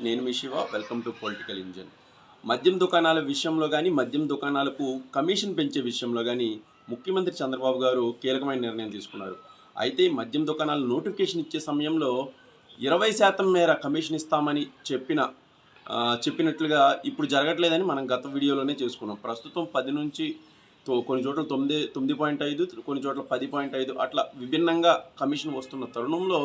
నేను మీ Shiva. Welcome to political engine. మద్యం దుకాణాల విషయంలో కానీ, మద్యం దుకాణాలకు కమిషన్ పెంచే విషయంలో కానీ ముఖ్యమంత్రి చంద్రబాబు గారు కీలకమైన నిర్ణయం తీసుకున్నారు. అయితే మద్యం దుకాణాలు నోటిఫికేషన్ ఇచ్చే సమయంలో 20% మేర కమిషన్ ఇస్తామని చెప్పినట్లుగా ఇప్పుడు జరగట్లేదని మనం గత వీడియోలోనే చేసుకున్నాం. ప్రస్తుతం 10 నుంచి కొన్ని చోట్ల 9.5, కొన్ని చోట్ల 10.5 అట్లా విభిన్నంగా కమిషన్ వస్తున్న తరుణంలో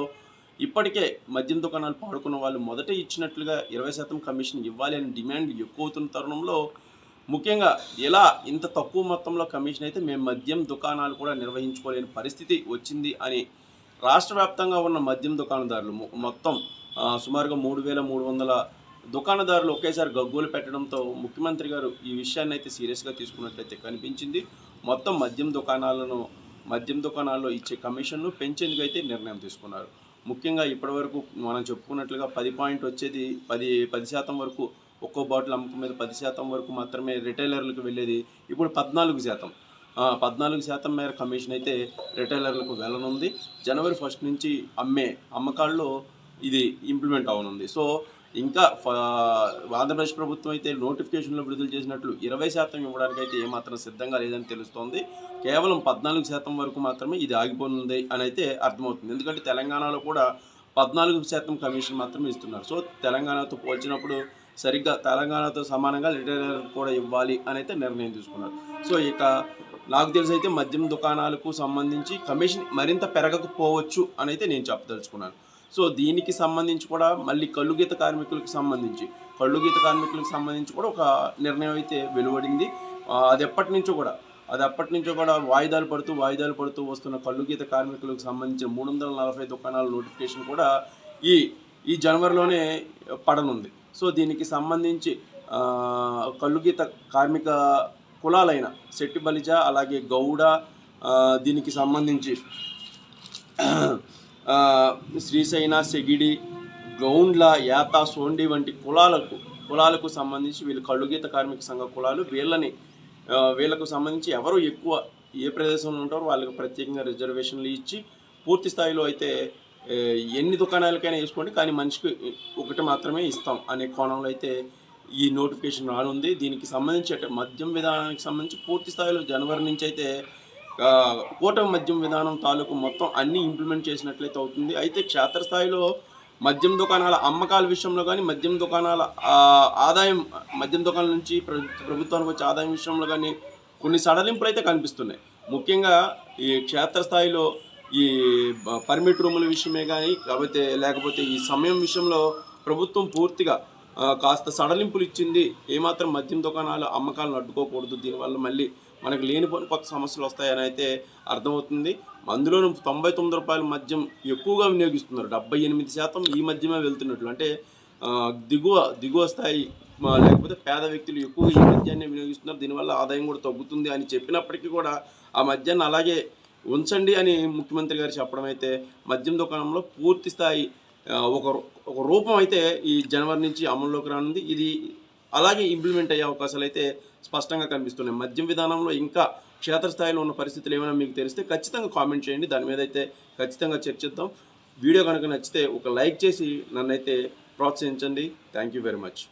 ఇప్పటికే మద్యం దుకాణాలు పాడుకున్న వాళ్ళు మొదట ఇచ్చినట్లుగా 20% కమిషన్ ఇవ్వాలి అని డిమాండ్ ఎక్కువ అవుతున్న తరుణంలో ముఖ్యంగా ఎలా ఇంత తక్కువ మొత్తంలో కమిషన్ అయితే మేము మద్యం దుకాణాలు కూడా నిర్వహించుకోలేని పరిస్థితి వచ్చింది అని రాష్ట్ర వ్యాప్తంగా ఉన్న మద్యం దుకాణదారులు మొత్తం సుమారుగా 3,300 దుకాణదారులు ఒకేసారి గగ్గోలు పెట్టడంతో ముఖ్యమంత్రి గారు ఈ విషయాన్ని అయితే సీరియస్గా తీసుకున్నట్లయితే కనిపించింది. మొత్తం మద్యం దుకాణాల్లో ఇచ్చే కమిషన్ను పెంచేందుకైతే నిర్ణయం తీసుకున్నారు. ముఖ్యంగా ఇప్పటివరకు మనం చెప్పుకున్నట్లుగా 10 పాయింట్ వచ్చేది 10% వరకు ఒక్కో బాటిల్ అమ్మకం మీద 10% వరకు మాత్రమే రిటైలర్లకు వెళ్ళేది. ఇప్పుడు 14%. 14% మేర కమిషన్ అయితే రిటైలర్లకు వెళ్ళనుంది. జనవరి 1 నుంచి అమ్మకాల్లో ఇది ఇంప్లిమెంట్ అవనుంది. సో ఇంకా ఆంధ్రప్రదేశ్ ప్రభుత్వం అయితే నోటిఫికేషన్లో విడుదల చేసినట్లు 20% ఇవ్వడానికి అయితే ఏమాత్రం సిద్ధంగా లేదని తెలుస్తోంది. కేవలం 14% వరకు మాత్రమే ఇది ఆగిపోనుంది అని అయితే అర్థమవుతుంది. ఎందుకంటే తెలంగాణలో కూడా 14% కమిషన్ మాత్రమే ఇస్తున్నారు. సో తెలంగాణతో పోల్చినప్పుడు సరిగ్గా తెలంగాణతో సమానంగా రిటైలర్ కూడా ఇవ్వాలి అని అయితే నిర్ణయం తీసుకున్నారు. సో ఇక నాకు తెలిసి అయితే మద్యం దుకాణాలకు సంబంధించి కమిషన్ మరింత పెరగకపోవచ్చు అని అయితే నేను చెప్పదలుచుకున్నాను. సో దీనికి సంబంధించి కూడా మళ్ళీ కళ్ళుగీత కార్మికులకు సంబంధించి కూడా ఒక నిర్ణయం అయితే వెలువడింది. అది ఎప్పటి నుంచో కూడా వాయిదాలు పడుతూ వస్తున్న కళ్ళుగీత కార్మికులకు సంబంధించిన 340 దుకాణాల నోటిఫికేషన్ కూడా ఈ జనవరిలోనే పడనుంది. సో దీనికి సంబంధించి కళ్ళుగీత కార్మిక కులాలైన శెట్టి బలిజ, అలాగే గౌడ, దీనికి సంబంధించి శ్రీశైన, సెగిడి, గౌండ్ల, యాత, సోండి వంటి కులాలకు సంబంధించి వీళ్ళు కళ్ళుగీత కార్మిక సంఘ కులాలు. వీళ్ళకు సంబంధించి ఎవరు ఎక్కువ ఏ ప్రదేశంలో ఉంటారో వాళ్ళకి ప్రత్యేకంగా రిజర్వేషన్లు ఇచ్చి పూర్తి స్థాయిలో అయితే ఎన్ని దుకాణాలకైనా వేసుకోండి, కానీ మనిషికి ఒకటి మాత్రమే ఇస్తాం అనే కోణంలో అయితే ఈ నోటిఫికేషన్ రానుంది. దీనికి సంబంధించి అంటే మద్యం విధానానికి సంబంధించి పూర్తి స్థాయిలో జనవరి నుంచి అయితే కూటమి మద్యం విధానం తాలూకు మొత్తం అన్నీ ఇంప్లిమెంట్ చేసినట్లయితే అవుతుంది. అయితే క్షేత్రస్థాయిలో మద్యం దుకాణాల అమ్మకాల విషయంలో కానీ, మద్యం దుకాణాల మద్యం దుకాణాల నుంచి ప్రభుత్వానికి వచ్చే ఆదాయం విషయంలో కానీ కొన్ని సడలింపులు అయితే కనిపిస్తున్నాయి. ముఖ్యంగా ఈ క్షేత్రస్థాయిలో ఈ పర్మిట్ రూముల విషయమే కానీ లేకపోతే ఈ సమయం విషయంలో ప్రభుత్వం పూర్తిగా కాస్త సడలింపులు ఇచ్చింది. ఏమాత్రం మద్యం దుకాణాలు అమ్మకాలను అడ్డుకోకూడదు, దీనివల్ల మళ్ళీ మనకు లేనిపోని కొత్త సమస్యలు వస్తాయని అయితే అర్థమవుతుంది. అందులోనూ 99 రూపాయల మద్యం ఎక్కువగా వినియోగిస్తున్నారు. 78% ఈ మద్యమే వెళ్తున్నట్లు. అంటే దిగువ స్థాయి లేకపోతే పేద వ్యక్తులు ఎక్కువగా ఈ మద్యాన్ని వినియోగిస్తున్నారు. దీనివల్ల ఆదాయం కూడా తగ్గుతుంది అని చెప్పినప్పటికీ కూడా ఆ మద్యాన్ని అలాగే ఉంచండి అని ముఖ్యమంత్రి గారు చెప్పడం అయితే మద్యం దుకాణంలో పూర్తి స్థాయి ఒక రూపం అయితే ఈ జనవరి నుంచి అమల్లోకి రానుంది. ఇది అలాగే ఇంప్లిమెంట్ అయ్యే అవకాశాలు అయితే స్పష్టంగా కనిపిస్తున్నాయి. మద్యం విధానంలో ఇంకా క్షేత్రస్థాయిలో ఉన్న పరిస్థితులు ఏమైనా మీకు తెలిస్తే ఖచ్చితంగా కామెంట్ చేయండి. దాని మీద అయితే ఖచ్చితంగా చర్చిద్దాం. వీడియో కనుక నచ్చితే ఒక లైక్ చేసి నన్నైతే ప్రోత్సహించండి. Thank you very much.